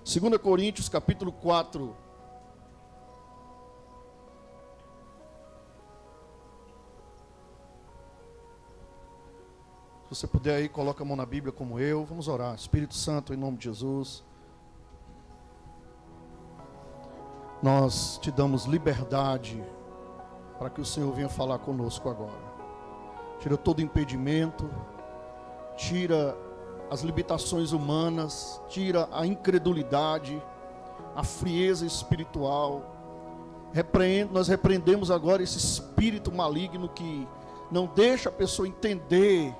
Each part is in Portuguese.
2 Coríntios, capítulo 4. Se você puder aí, coloca a mão na Bíblia como eu. Vamos orar. Espírito Santo, em nome de Jesus. Nós te damos liberdade para que o Senhor venha falar conosco agora. Tira todo impedimento, tira as limitações humanas, tira a incredulidade, a frieza espiritual. Nós repreendemos agora esse espírito maligno que não deixa a pessoa entender,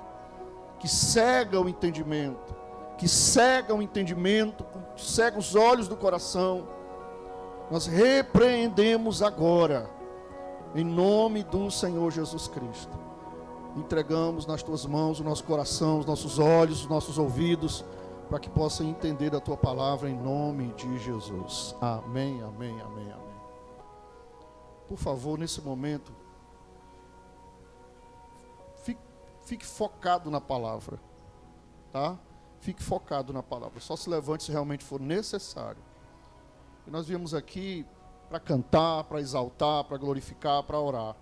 que cega o entendimento, que cega os olhos do coração. Nós repreendemos agora, em nome do Senhor Jesus Cristo. Entregamos nas tuas mãos o nosso coração, os nossos olhos, os nossos ouvidos, para que possam entender a tua palavra em nome de Jesus. Amém, amém, amém, amém. Por favor, nesse momento, fique focado na palavra, tá? Fique focado na palavra. Só se levante se realmente for necessário. E nós viemos aqui para cantar, para exaltar, para glorificar, para orar.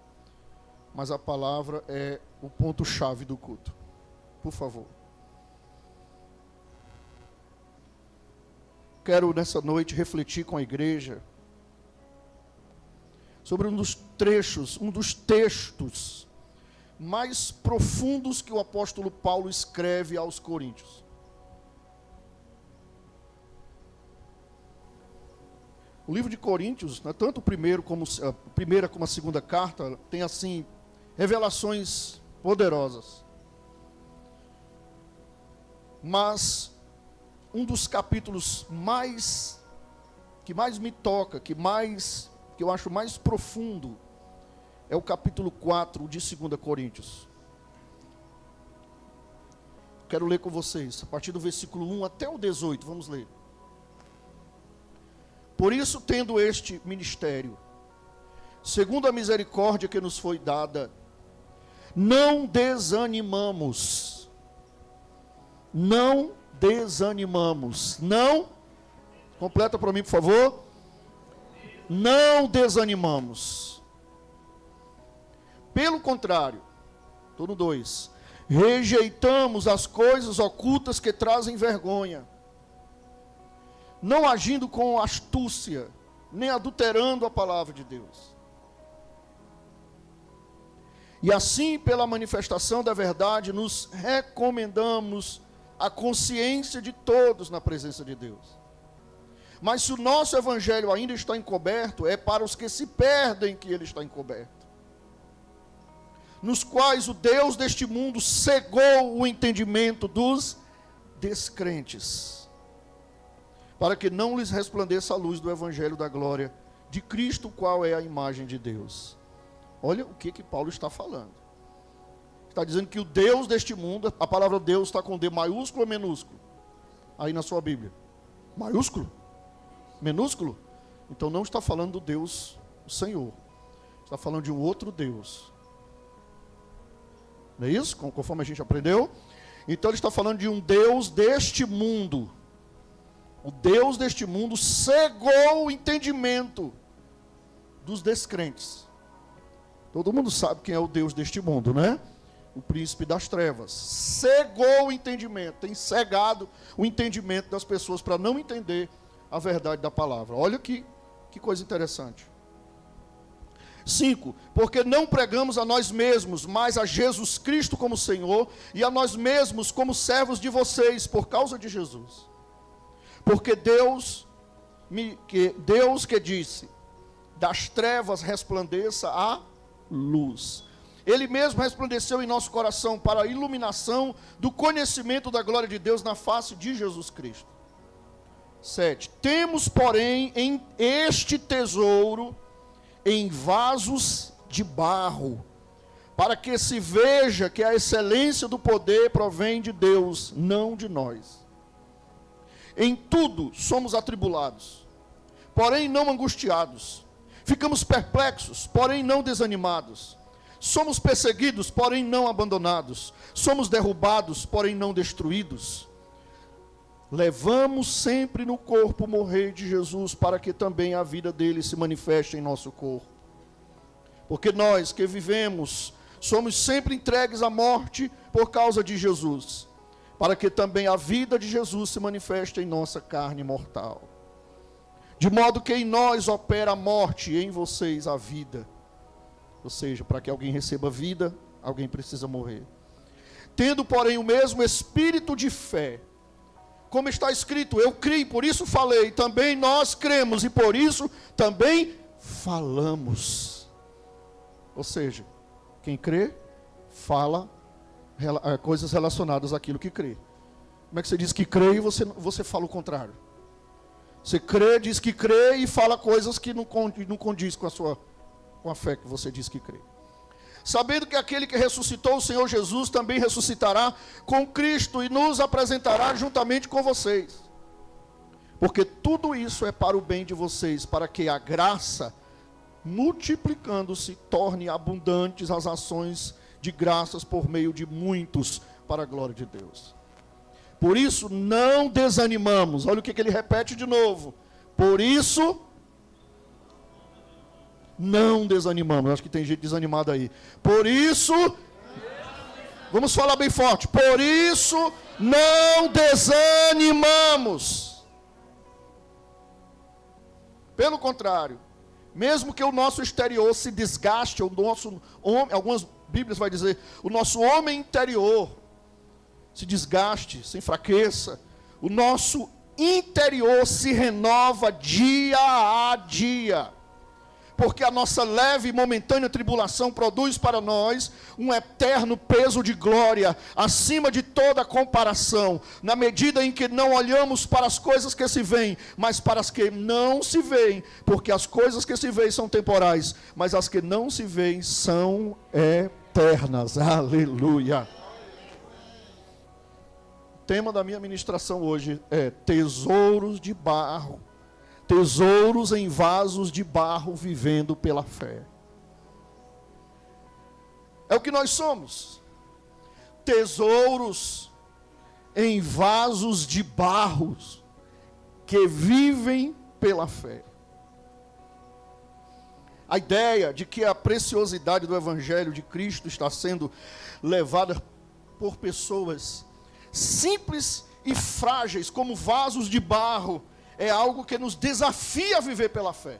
Mas a palavra é o ponto-chave do culto. Por favor. Quero nessa noite refletir com a igreja sobre um dos textos mais profundos que o apóstolo Paulo escreve aos Coríntios. O livro de Coríntios, né, tanto a primeira como a segunda carta, tem assim revelações poderosas. Mas um dos capítulos que mais me toca, que eu acho mais profundo, é o capítulo 4 de 2 Coríntios. Quero ler com vocês, a partir do versículo 1 até o 18, vamos ler. Por isso, tendo este ministério, segundo a misericórdia que nos foi dada, não desanimamos. Não desanimamos. Não, completa para mim, por favor. Não desanimamos. Pelo contrário, estou no 2. Rejeitamos as coisas ocultas que trazem vergonha, não agindo com astúcia, nem adulterando a palavra de Deus. E assim, pela manifestação da verdade, nos recomendamos a consciência de todos na presença de Deus. Mas se o nosso evangelho ainda está encoberto, é para os que se perdem que ele está encoberto, nos quais o Deus deste mundo cegou o entendimento dos descrentes, para que não lhes resplandeça a luz do evangelho da glória de Cristo, qual é a imagem de Deus. Olha o que Paulo está falando. Está dizendo que o Deus deste mundo, a palavra Deus está com D maiúsculo ou minúsculo? Aí na sua Bíblia. Maiúsculo? Minúsculo? Então não está falando do Deus, o Senhor. Está falando de um outro Deus. Não é isso? Conforme a gente aprendeu. Então ele está falando de um Deus deste mundo. O Deus deste mundo cegou o entendimento dos descrentes. Todo mundo sabe quem é o Deus deste mundo, né? O príncipe das trevas. Cegou o entendimento, tem cegado o entendimento das pessoas para não entender a verdade da palavra. Olha que coisa interessante. 5. Porque não pregamos a nós mesmos, mas a Jesus Cristo como Senhor, e a nós mesmos como servos de vocês, por causa de Jesus. Porque Deus que disse, das trevas resplandeça a luz. Ele mesmo resplandeceu em nosso coração para a iluminação do conhecimento da glória de Deus na face de Jesus Cristo. 7. Temos, porém, em este tesouro em vasos de barro, para que se veja que a excelência do poder provém de Deus, não de nós. Em tudo somos atribulados, porém não angustiados. Ficamos perplexos, porém não desanimados. Somos perseguidos, porém não abandonados. Somos derrubados, porém não destruídos. levamos sempre no corpo morrer de Jesus, para que também a vida dele se manifeste em nosso corpo. Porque nós que vivemos, somos sempre entregues à morte por causa de Jesus, para que também a vida de Jesus se manifeste em nossa carne mortal. De modo que em nós opera a morte e em vocês a vida. Ou seja, para que alguém receba vida, alguém precisa morrer. Tendo, porém, o mesmo espírito de fé, como está escrito, eu criei, por isso falei, também nós cremos, e por isso também falamos. Ou seja, quem crê, fala coisas relacionadas àquilo que crê. Como é que você diz que crê e você fala o contrário? Você crê, diz que crê e fala coisas que não condiz com a fé que você diz que crê. Sabendo que aquele que ressuscitou o Senhor Jesus também ressuscitará com Cristo e nos apresentará juntamente com vocês. Porque tudo isso é para o bem de vocês, para que a graça, multiplicando-se, torne abundantes as ações de graças por meio de muitos, para a glória de Deus. Por isso não desanimamos. Olha o que ele repete de novo. Por isso não desanimamos. Acho que tem gente desanimada aí. Por isso, vamos falar bem forte. Por isso não desanimamos. Pelo contrário, mesmo que o nosso exterior se desgaste, o nosso homem, algumas Bíblias vai dizer, o nosso homem interior se desgaste, se enfraqueça, o nosso interior se renova dia a dia, porque a nossa leve e momentânea tribulação produz para nós um eterno peso de glória, acima de toda comparação, na medida em que não olhamos para as coisas que se veem, mas para as que não se veem, porque as coisas que se veem são temporais, mas as que não se veem são eternas. Aleluia! O tema da minha ministração hoje é tesouros de barro, tesouros em vasos de barro vivendo pela fé. É o que nós somos, tesouros em vasos de barro que vivem pela fé. A ideia de que a preciosidade do Evangelho de Cristo está sendo levada por pessoas simples e frágeis, como vasos de barro, é algo que nos desafia a viver pela fé.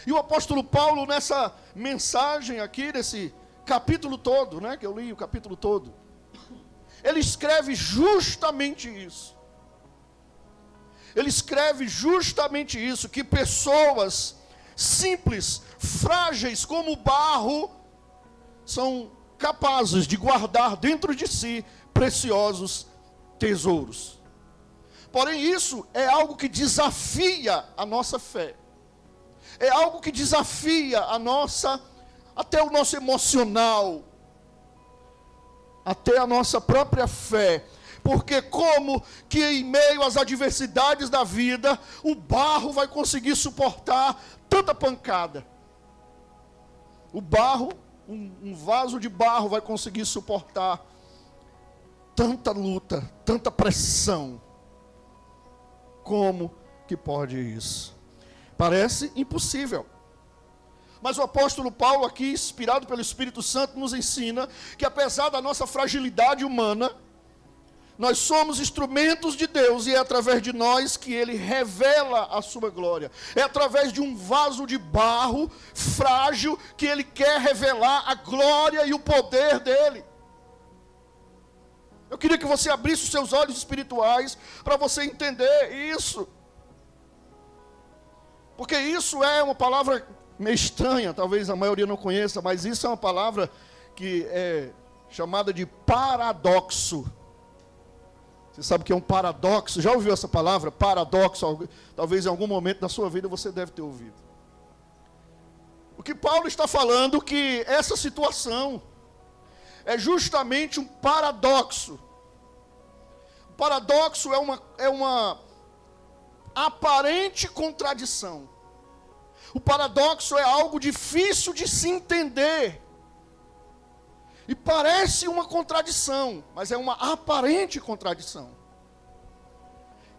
E o apóstolo Paulo, nessa mensagem aqui, nesse capítulo todo, né, que eu li o capítulo todo, ele escreve justamente isso. Ele escreve justamente isso, que pessoas simples, frágeis como barro, são capazes de guardar dentro de si preciosos tesouros. Porém, isso é algo que desafia a nossa fé. É algo que desafia até o nosso emocional, até a nossa própria fé. Porque como que em meio às adversidades da vida, o barro vai conseguir suportar tanta pancada? O barro, um vaso de barro vai conseguir suportar tanta luta, tanta pressão. Como que pode isso? Parece impossível. Mas o apóstolo Paulo aqui, inspirado pelo Espírito Santo, nos ensina que apesar da nossa fragilidade humana, nós somos instrumentos de Deus e é através de nós que Ele revela a sua glória. É através de um vaso de barro frágil que Ele quer revelar a glória e o poder dEle. Eu queria que você abrisse os seus olhos espirituais para você entender isso. Porque isso é uma palavra meio estranha, talvez a maioria não conheça, mas isso é uma palavra que é chamada de paradoxo. Você sabe o que é um paradoxo? Já ouviu essa palavra? Paradoxo, talvez em algum momento da sua vida você deve ter ouvido. O que Paulo está falando é que essa situação é justamente um paradoxo. O paradoxo é uma aparente contradição. O paradoxo é algo difícil de se entender. E parece uma contradição, mas é uma aparente contradição.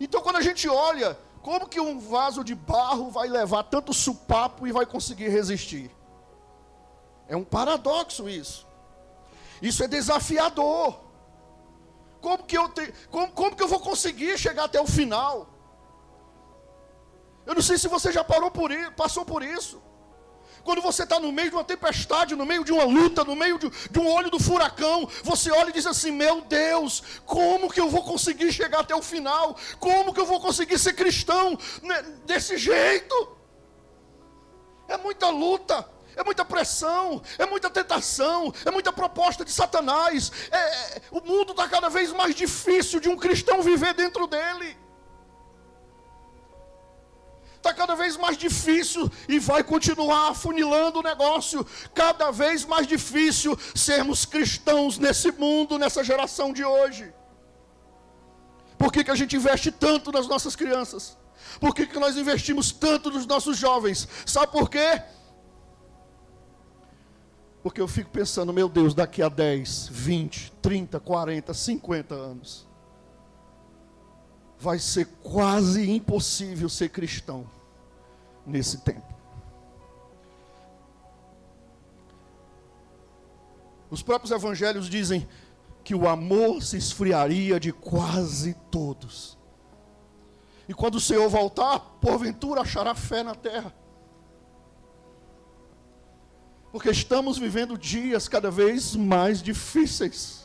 Então quando a gente olha, como que um vaso de barro vai levar tanto supapo e vai conseguir resistir? É um paradoxo isso. Isso é desafiador. Como que eu vou conseguir chegar até o final? Eu não sei se você já passou por isso. Quando você está no meio de uma tempestade, no meio de uma luta, no meio de um olho do furacão, você olha e diz assim: meu Deus, como que eu vou conseguir chegar até o final? Como que eu vou conseguir ser cristão desse jeito? É muita luta, é muita pressão, é muita tentação, é muita proposta de Satanás. O mundo está cada vez mais difícil de um cristão viver dentro dele. Está cada vez mais difícil e vai continuar afunilando o negócio. Cada vez mais difícil sermos cristãos nesse mundo, nessa geração de hoje. Por que a gente investe tanto nas nossas crianças? Por que nós investimos tanto nos nossos jovens? Sabe por quê? Porque eu fico pensando, meu Deus, daqui a 10, 20, 30, 40, 50 anos, vai ser quase impossível ser cristão nesse tempo. Os próprios evangelhos dizem que o amor se esfriaria de quase todos. E quando o Senhor voltar, porventura achará fé na terra. Porque estamos vivendo dias cada vez mais difíceis.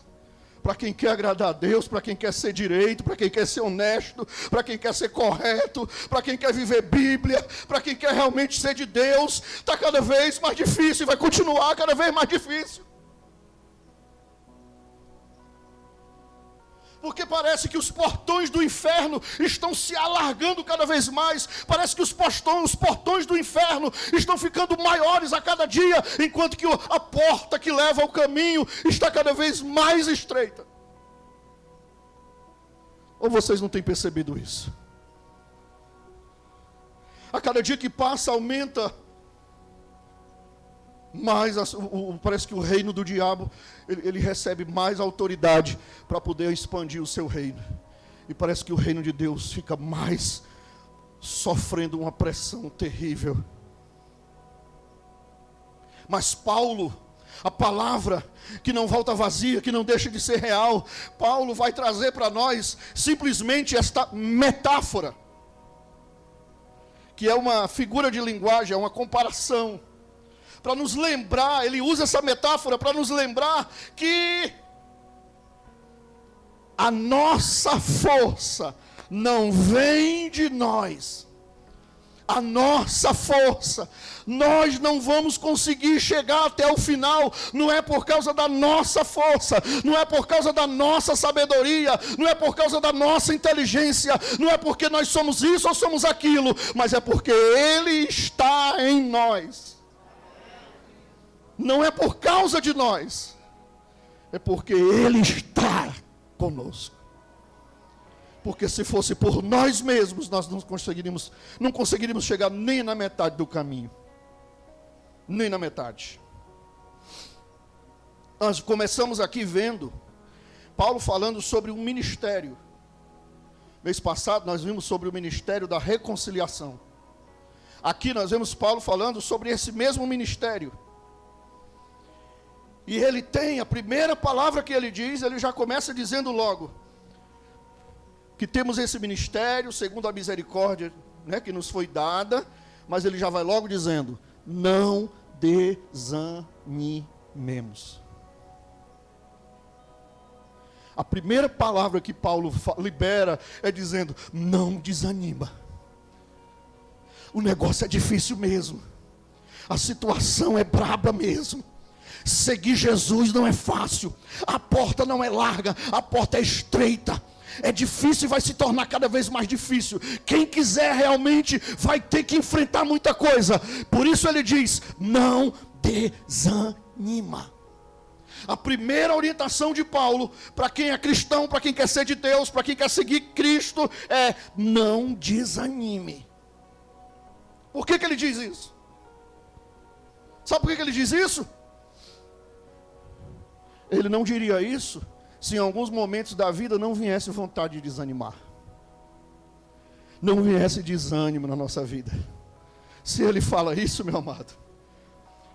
Para quem quer agradar a Deus, para quem quer ser direito, para quem quer ser honesto, para quem quer ser correto, para quem quer viver Bíblia, para quem quer realmente ser de Deus, está cada vez mais difícil e vai continuar cada vez mais difícil. Porque parece que os portões do inferno estão se alargando cada vez mais. Parece que os portões do inferno estão ficando maiores a cada dia, enquanto que a porta que leva ao caminho está cada vez mais estreita. Ou vocês não têm percebido isso? A cada dia que passa aumenta mais, parece que o reino do diabo, ele recebe mais autoridade para poder expandir o seu reino. E parece que o reino de Deus fica mais sofrendo uma pressão terrível. Mas Paulo, a palavra que não volta vazia, que não deixa de ser real, Paulo vai trazer para nós simplesmente esta metáfora, que é uma figura de linguagem, é uma comparação, para nos lembrar, ele usa essa metáfora para nos lembrar que a nossa força não vem de nós. A nossa força, nós não vamos conseguir chegar até o final, não é por causa da nossa força, não é por causa da nossa sabedoria, não é por causa da nossa inteligência, não é porque nós somos isso ou somos aquilo, mas é porque Ele está em nós. Não é por causa de nós, é porque Ele está conosco. Porque se fosse por nós mesmos, nós não conseguiríamos chegar nem na metade do caminho. Nem na metade. Nós começamos aqui vendo Paulo falando sobre um ministério. Mês passado nós vimos sobre o ministério da reconciliação. Aqui nós vemos Paulo falando sobre esse mesmo ministério. E ele tem, a primeira palavra que ele diz, ele já começa dizendo logo, que temos esse ministério, segundo a misericórdia, né, que nos foi dada, mas ele já vai logo dizendo, não desanimemos. A primeira palavra que Paulo libera é dizendo, não desanima. O negócio é difícil mesmo, a situação é braba mesmo. Seguir Jesus não é fácil, a porta não é larga, a porta é estreita, é difícil e vai se tornar cada vez mais difícil. Quem quiser realmente vai ter que enfrentar muita coisa. Por isso ele diz, não desanima. A primeira orientação de Paulo, para quem é cristão, para quem quer ser de Deus, para quem quer seguir Cristo, é não desanime. Por que ele diz isso? Sabe por que ele diz isso? Ele não diria isso se em alguns momentos da vida não viesse vontade de desanimar. não viesse desânimo na nossa vida. Se ele fala isso, meu amado,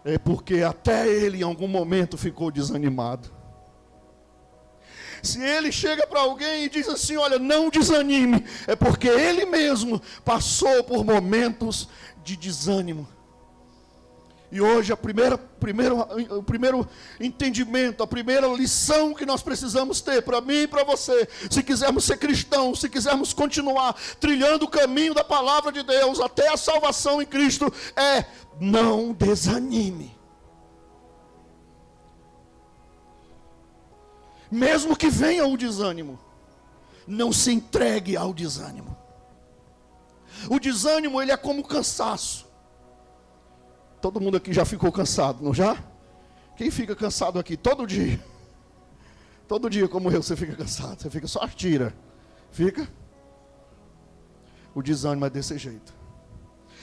é porque até ele em algum momento ficou desanimado. Se ele chega para alguém e diz assim, olha, não desanime, é porque ele mesmo passou por momentos de desânimo. E hoje o primeiro entendimento, a primeira lição que nós precisamos ter, para mim e para você, se quisermos ser cristãos, se quisermos continuar trilhando o caminho da palavra de Deus até a salvação em Cristo, é não desanime. Mesmo que venha o desânimo, não se entregue ao desânimo. O desânimo, ele é como cansaço. Todo mundo aqui já ficou cansado, não já? Quem fica cansado aqui todo dia? Todo dia como eu, você fica cansado. Você fica só tira. Fica? O desânimo é desse jeito.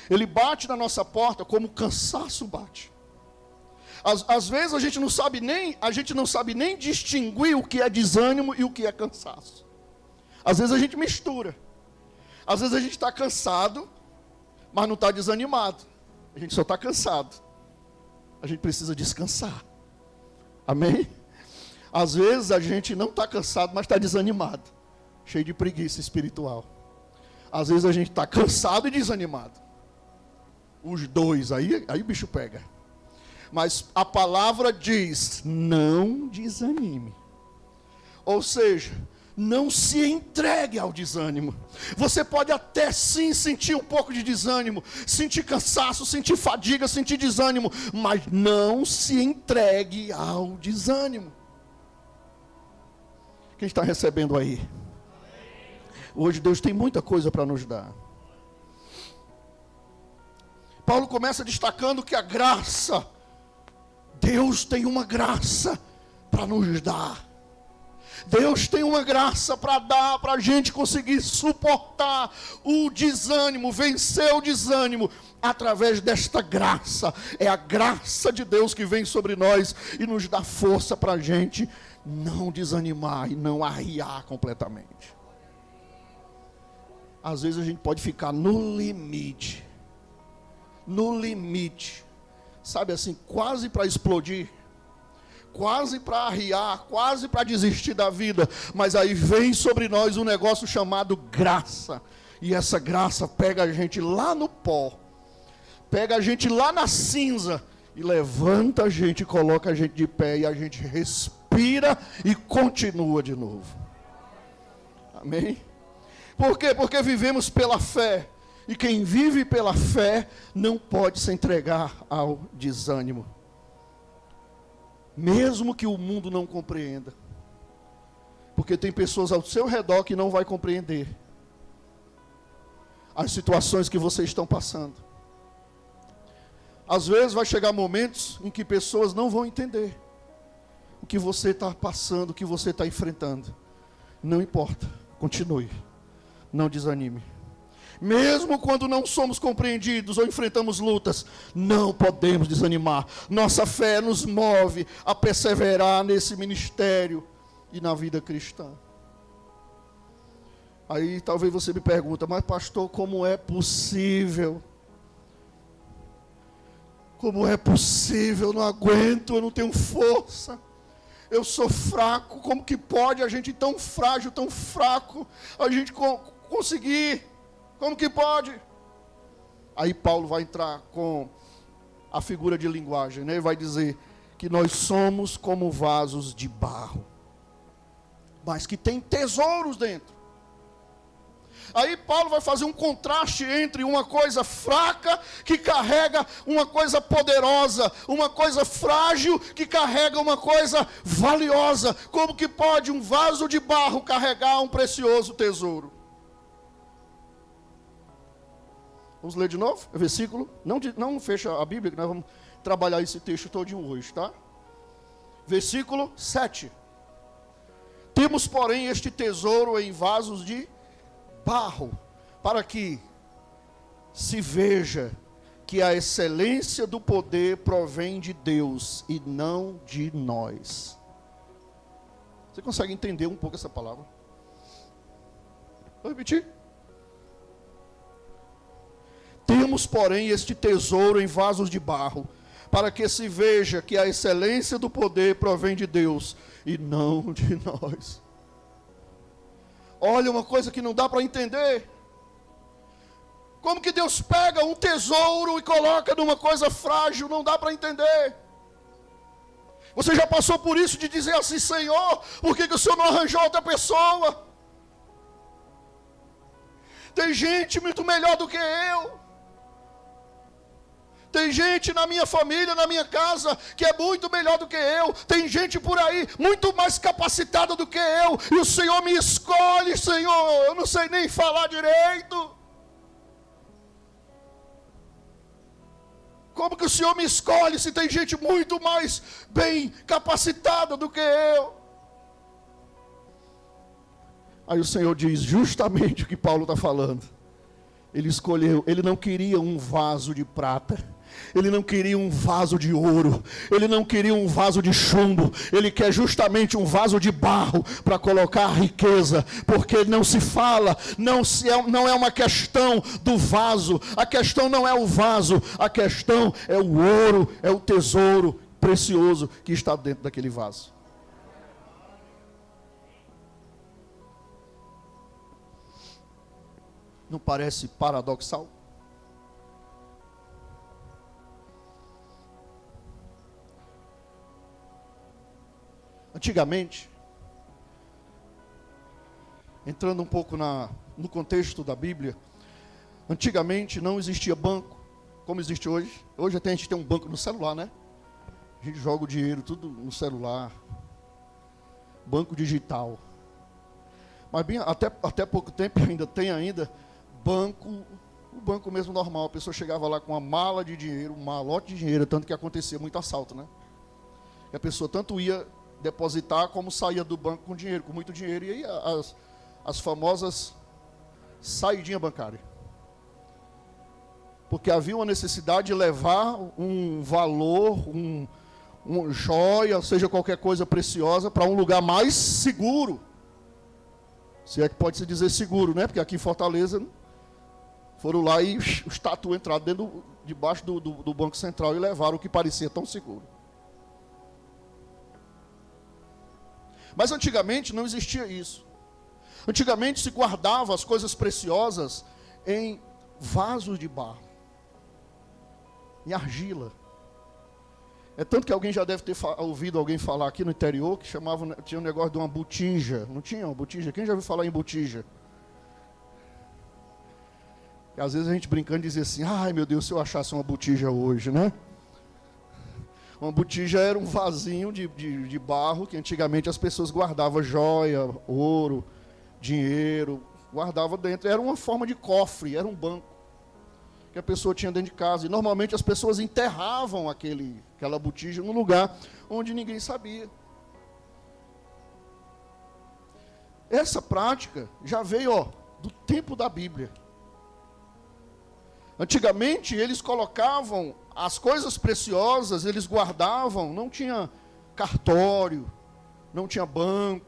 Ele bate na nossa porta como o cansaço bate. Às vezes a gente não sabe nem distinguir o que é desânimo e o que é cansaço. Às vezes a gente mistura. Às vezes a gente está cansado, mas não está desanimado. A gente só está cansado. A gente precisa descansar. Amém? Às vezes a gente não está cansado, mas está desanimado. Cheio de preguiça espiritual. Às vezes a gente está cansado e desanimado. Os dois, aí o bicho pega. Mas a palavra diz, não desanime. Ou seja, não se entregue ao desânimo. Você pode até sim sentir um pouco de desânimo, sentir cansaço, sentir fadiga, sentir desânimo, mas não se entregue ao desânimo. Quem está recebendo aí? Hoje Deus tem muita coisa para nos dar. Paulo começa destacando que a graça, Deus tem uma graça para nos dar. Deus tem uma graça para dar, para a gente conseguir suportar o desânimo, vencer o desânimo, através desta graça. É a graça de Deus que vem sobre nós e nos dá força para a gente não desanimar e não arriar completamente. Às vezes a gente pode ficar no limite, sabe assim, quase para explodir, quase para arriar, quase para desistir da vida, mas aí vem sobre nós um negócio chamado graça, e essa graça pega a gente lá no pó, pega a gente lá na cinza, e levanta a gente, coloca a gente de pé, e a gente respira e continua de novo. Amém? Por quê? Porque vivemos pela fé, e quem vive pela fé não pode se entregar ao desânimo. Mesmo que o mundo não compreenda. Porque tem pessoas ao seu redor que não vai compreender as situações que vocês estão passando. Às vezes vai chegar momentos em que pessoas não vão entender o que você está passando, o que você está enfrentando. Não importa, continue, não desanime. Mesmo quando não somos compreendidos ou enfrentamos lutas, não podemos desanimar. Nossa fé nos move a perseverar nesse ministério e na vida cristã. Aí talvez você me pergunta, mas pastor, como é possível? Como é possível? Eu não aguento, eu não tenho força. Eu sou fraco, como que pode a gente tão frágil, tão fraco, a gente conseguir? Como que pode? Aí Paulo vai entrar com a figura de linguagem, né? Ele vai dizer que nós somos como vasos de barro, mas que tem tesouros dentro. Aí Paulo vai fazer um contraste entre uma coisa fraca que carrega uma coisa poderosa, uma coisa frágil que carrega uma coisa valiosa. Como que pode um vaso de barro carregar um precioso tesouro? Vamos ler de novo? O versículo. Não fecha a Bíblia, que nós vamos trabalhar esse texto todinho hoje, tá? Versículo 7. Temos, porém, este tesouro em vasos de barro, para que se veja que a excelência do poder provém de Deus e não de nós. Você consegue entender um pouco essa palavra? Vou repetir. temos, porém, este tesouro em vasos de barro, para que se veja que a excelência do poder provém de Deus e não de nós. Olha, uma coisa que não dá para entender. Como que Deus pega um tesouro e coloca numa coisa frágil? Não dá para entender. Você já passou por isso de dizer assim: Senhor, por que o Senhor não arranjou outra pessoa? Tem gente muito melhor do que eu. Tem gente na minha família, na minha casa, que é muito melhor do que eu. Tem gente por aí, muito mais capacitada do que eu. E o Senhor me escolhe, Senhor. Eu não sei nem falar direito. Como que o Senhor me escolhe se tem gente muito mais bem capacitada do que eu? Aí o Senhor diz justamente o que Paulo está falando. Ele escolheu, ele não queria um vaso de prata, ele não queria um vaso de ouro, ele não queria um vaso de chumbo, ele quer justamente um vaso de barro para colocar a riqueza, porque não se fala, não é uma questão do vaso, a questão não é o vaso, a questão é o ouro, é o tesouro precioso que está dentro daquele vaso. Não parece paradoxal? Antigamente, entrando um pouco no contexto da Bíblia, antigamente não existia banco, como existe hoje. Hoje até a gente tem um banco no celular, né? A gente joga o dinheiro tudo no celular, banco digital. Mas bem, até pouco tempo ainda tem banco, o banco mesmo normal. A pessoa chegava lá com uma mala de dinheiro, um malote de dinheiro, tanto que acontecia muito assalto, né? E a pessoa tanto ia depositar como saía do banco com dinheiro, com muito dinheiro, e aí as famosas saidinha bancária. Porque havia uma necessidade de levar um valor, uma joia, seja qualquer coisa preciosa, para um lugar mais seguro. Se é que pode se dizer seguro, né? Porque aqui em Fortaleza foram lá e os tatu entraram debaixo do Banco Central e levaram o que parecia tão seguro. Mas antigamente não existia isso. Antigamente se guardava as coisas preciosas em vasos de barro, em argila. É tanto que alguém já deve ter ouvido alguém falar aqui no interior que tinha um negócio de uma botija. Não tinha uma botija? Quem já ouviu falar em botija? E às vezes a gente brincando dizia assim: ai meu Deus, se eu achasse uma botija hoje, né? Uma botija era um vasinho de barro que antigamente as pessoas guardavam joia, ouro, dinheiro, guardavam dentro. Era uma forma de cofre, era um banco que a pessoa tinha dentro de casa. E normalmente as pessoas enterravam aquela botija num lugar onde ninguém sabia. Essa prática já veio do tempo da Bíblia. Antigamente eles colocavam as coisas preciosas, eles guardavam, não tinha cartório, não tinha banco,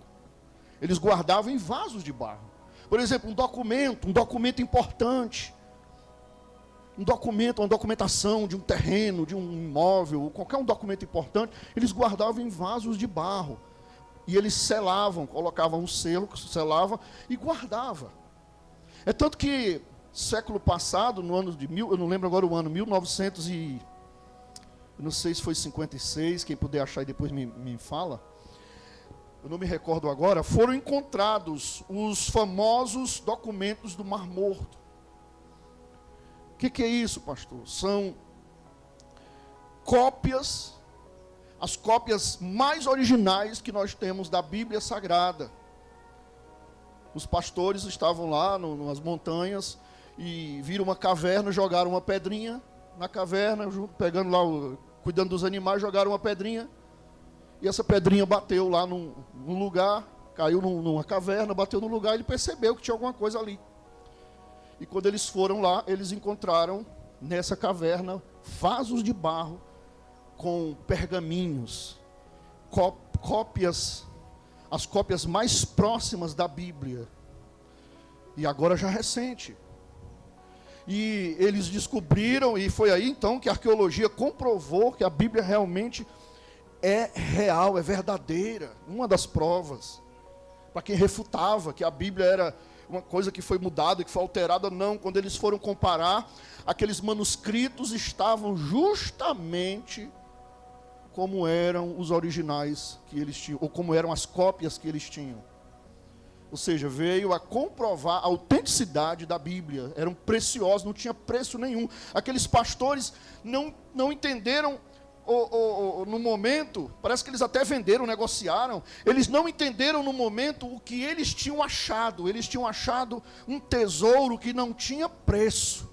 eles guardavam em vasos de barro. Por exemplo, um documento importante, uma documentação de um terreno, de um imóvel, ou qualquer um documento importante, eles guardavam em vasos de barro. E eles selavam, colocavam um selo, selavam e guardavam. É tanto que século passado, no ano eu não lembro agora o ano, 1900 e... eu não sei se foi 56, quem puder achar e depois me fala. Eu não me recordo agora. Foram encontrados os famosos documentos do Mar Morto. O que é isso, pastor? São cópias, as cópias mais originais que nós temos da Bíblia Sagrada. Os pastores estavam lá nas montanhas e viram uma caverna, jogaram uma pedrinha na caverna, pegando lá, cuidando dos animais, jogaram uma pedrinha, e essa pedrinha bateu lá num lugar, caiu numa caverna, bateu no lugar, e ele percebeu que tinha alguma coisa ali. E quando eles foram lá, eles encontraram nessa caverna vasos de barro com pergaminhos, cópias, as cópias mais próximas da Bíblia. E agora já recente. E eles descobriram, e foi aí então que a arqueologia comprovou que a Bíblia realmente é real, é verdadeira. Uma das provas, para quem refutava que a Bíblia era uma coisa que foi mudada, que foi alterada, não. Quando eles foram comparar, aqueles manuscritos estavam justamente como eram os originais que eles tinham, ou como eram as cópias que eles tinham. Ou seja, veio a comprovar a autenticidade da Bíblia. Eram preciosos, não tinha preço nenhum. Aqueles pastores não entenderam no momento, parece que eles até venderam, negociaram. Eles não entenderam no momento o que eles tinham achado. Eles tinham achado um tesouro que não tinha preço.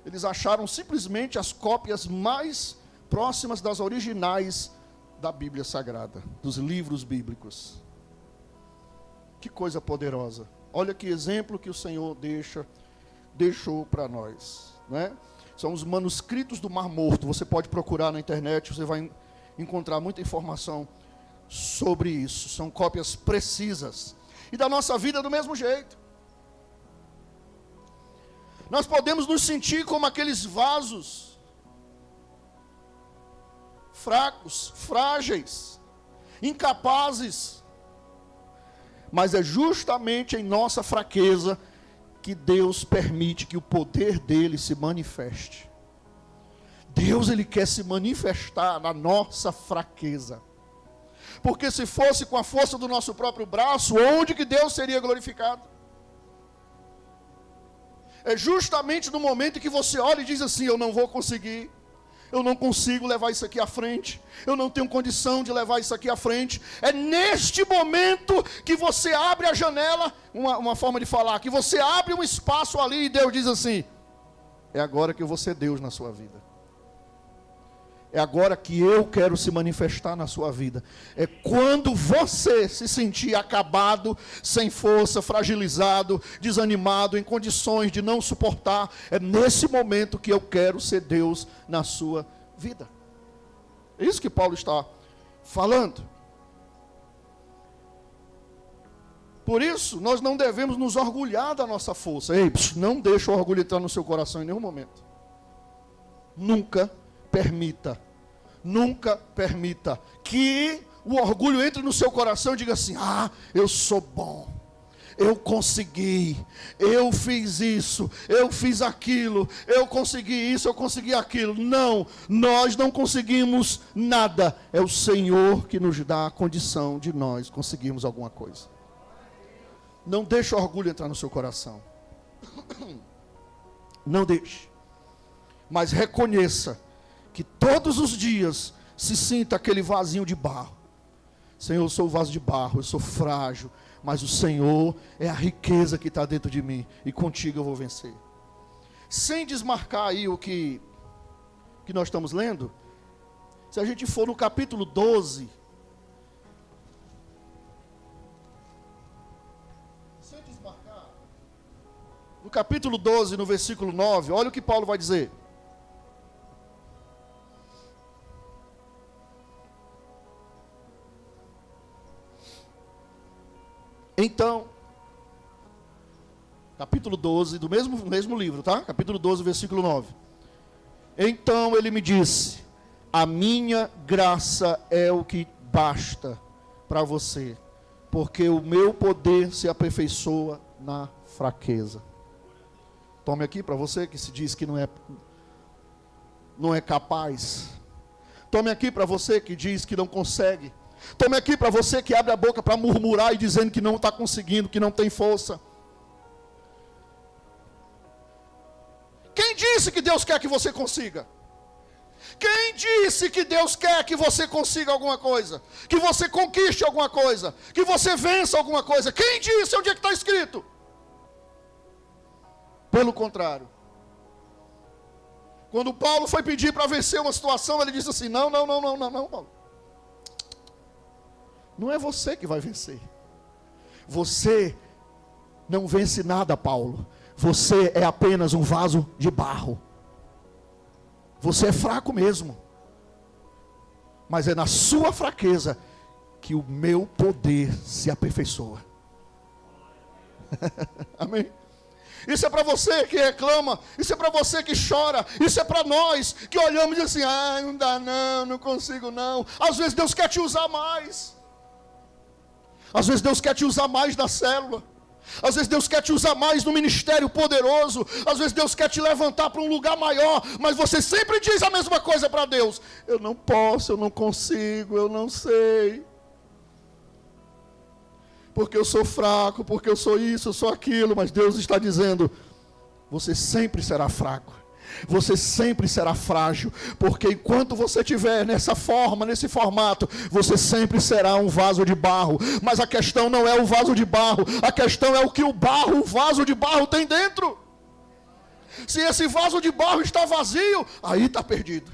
Eles acharam simplesmente as cópias mais próximas das originais da Bíblia Sagrada, dos livros bíblicos. Que coisa poderosa. Olha que exemplo que o Senhor deixou para nós, né? São os manuscritos do Mar Morto. Você pode procurar na internet, você vai encontrar muita informação sobre isso. São cópias precisas. E da nossa vida do mesmo jeito. Nós podemos nos sentir como aqueles vasos fracos, frágeis, incapazes. Mas é justamente em nossa fraqueza que Deus permite que o poder dele se manifeste. Deus, ele quer se manifestar na nossa fraqueza. Porque se fosse com a força do nosso próprio braço, onde que Deus seria glorificado? É justamente no momento em que você olha e diz assim: eu não vou conseguir. Eu não consigo levar isso aqui à frente. Eu não tenho condição de levar isso aqui à frente. É neste momento que você abre a janela, uma forma de falar, que você abre um espaço ali e Deus diz assim: é agora que eu vou ser Deus na sua vida. É agora que eu quero se manifestar na sua vida. É quando você se sentir acabado, sem força, fragilizado, desanimado, em condições de não suportar. É nesse momento que eu quero ser Deus na sua vida. É isso que Paulo está falando. Por isso, nós não devemos nos orgulhar da nossa força. Ei, não deixe o orgulho entrar no seu coração em nenhum momento. Nunca permita que o orgulho entre no seu coração e diga assim: ah, eu sou bom, eu consegui, eu fiz isso, eu fiz aquilo, eu consegui isso, eu consegui aquilo. Não, nós não conseguimos nada. É o Senhor que nos dá a condição de nós conseguirmos alguma coisa. Não deixe o orgulho entrar no seu coração. Não deixe. Mas reconheça que todos os dias se sinta aquele vasinho de barro. Senhor, eu sou o vaso de barro, eu sou frágil, mas o Senhor é a riqueza que está dentro de mim, e contigo eu vou vencer. Sem desmarcar aí o que nós estamos lendo, se a gente for no capítulo 12, sem desmarcar, no capítulo 12, no versículo 9, olha o que Paulo vai dizer. Então, capítulo 12, do mesmo livro, tá? Capítulo 12, versículo 9. Então ele me disse: a minha graça é o que basta para você, porque o meu poder se aperfeiçoa na fraqueza. Tome aqui para você que se diz que não é capaz. Tome aqui para você que diz que não consegue. Tome aqui para você que abre a boca para murmurar e dizendo que não está conseguindo, que não tem força. Quem disse que Deus quer que você consiga? Quem disse que Deus quer que você consiga alguma coisa? Que você conquiste alguma coisa? Que você vença alguma coisa? Quem disse? Onde é que está escrito? Pelo contrário. Quando Paulo foi pedir para vencer uma situação, ele disse assim: não, Paulo. Não é você que vai vencer. Você não vence nada, Paulo. Você é apenas um vaso de barro. Você é fraco mesmo. Mas é na sua fraqueza que o meu poder se aperfeiçoa. Amém? Isso é para você que reclama, isso é para você que chora, isso é para nós que olhamos e assim, não dá não, não consigo não. Às vezes Deus quer te usar mais. Às vezes Deus quer te usar mais na célula. Às vezes Deus quer te usar mais no ministério poderoso. Às vezes Deus quer te levantar para um lugar maior. Mas você sempre diz a mesma coisa para Deus: eu não posso, eu não consigo, eu não sei. Porque eu sou fraco, porque eu sou isso, eu sou aquilo. Mas Deus está dizendo: você sempre será fraco. Você sempre será frágil, porque enquanto você estiver nessa forma, nesse formato, você sempre será um vaso de barro. Mas a questão não é o vaso de barro, a questão é o que o vaso de barro tem dentro. Se esse vaso de barro está vazio, aí está perdido.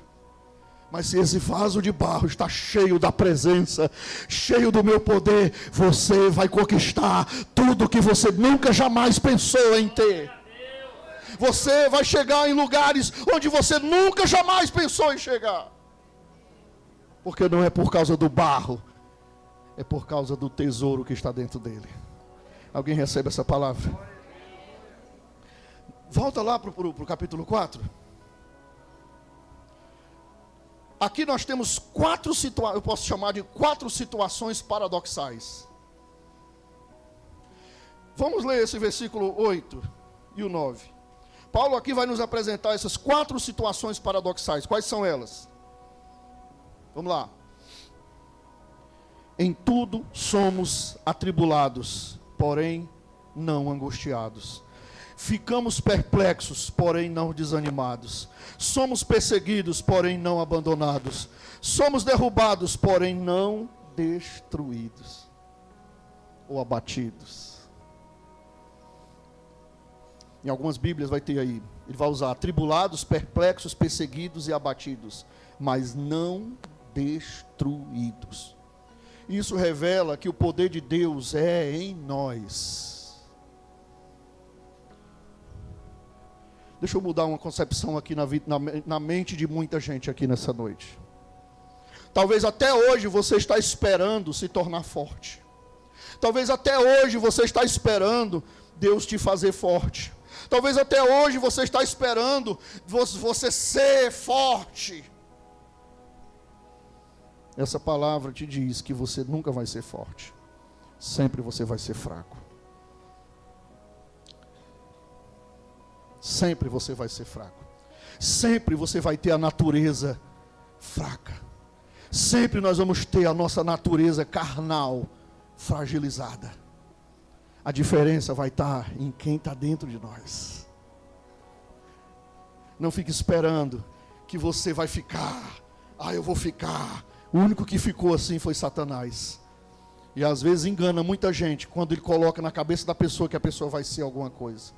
Mas se esse vaso de barro está cheio da presença, cheio do meu poder, você vai conquistar tudo que você nunca jamais pensou em ter. Você vai chegar em lugares onde você nunca jamais pensou em chegar. Porque não é por causa do barro, é por causa do tesouro que está dentro dele. Alguém recebe essa palavra? Volta lá para o capítulo 4. Aqui nós temos eu posso chamar de 4 situações paradoxais. Vamos ler esse versículo 8 e o 9. Paulo aqui vai nos apresentar essas 4 situações paradoxais. Quais são elas? Vamos lá. Em tudo somos atribulados, porém não angustiados. Ficamos perplexos, porém não desanimados. Somos perseguidos, porém não abandonados. Somos derrubados, porém não destruídos ou abatidos. Em algumas Bíblias vai ter aí, ele vai usar atribulados, perplexos, perseguidos e abatidos, mas não destruídos. Isso revela que o poder de Deus é em nós. Deixa eu mudar uma concepção aqui na mente de muita gente aqui nessa noite. Talvez até hoje você está esperando se tornar forte. Talvez até hoje você está esperando Deus te fazer forte. Talvez até hoje você está esperando você ser forte. Essa palavra te diz que você nunca vai ser forte. Sempre você vai ser fraco. Sempre você vai ser fraco. Sempre você vai ter a natureza fraca. Sempre nós vamos ter a nossa natureza carnal fragilizada. A diferença vai estar em quem está dentro de nós. Não fique esperando que você vai ficar. Eu vou ficar. O único que ficou assim foi Satanás. E às vezes engana muita gente quando ele coloca na cabeça da pessoa que a pessoa vai ser alguma coisa.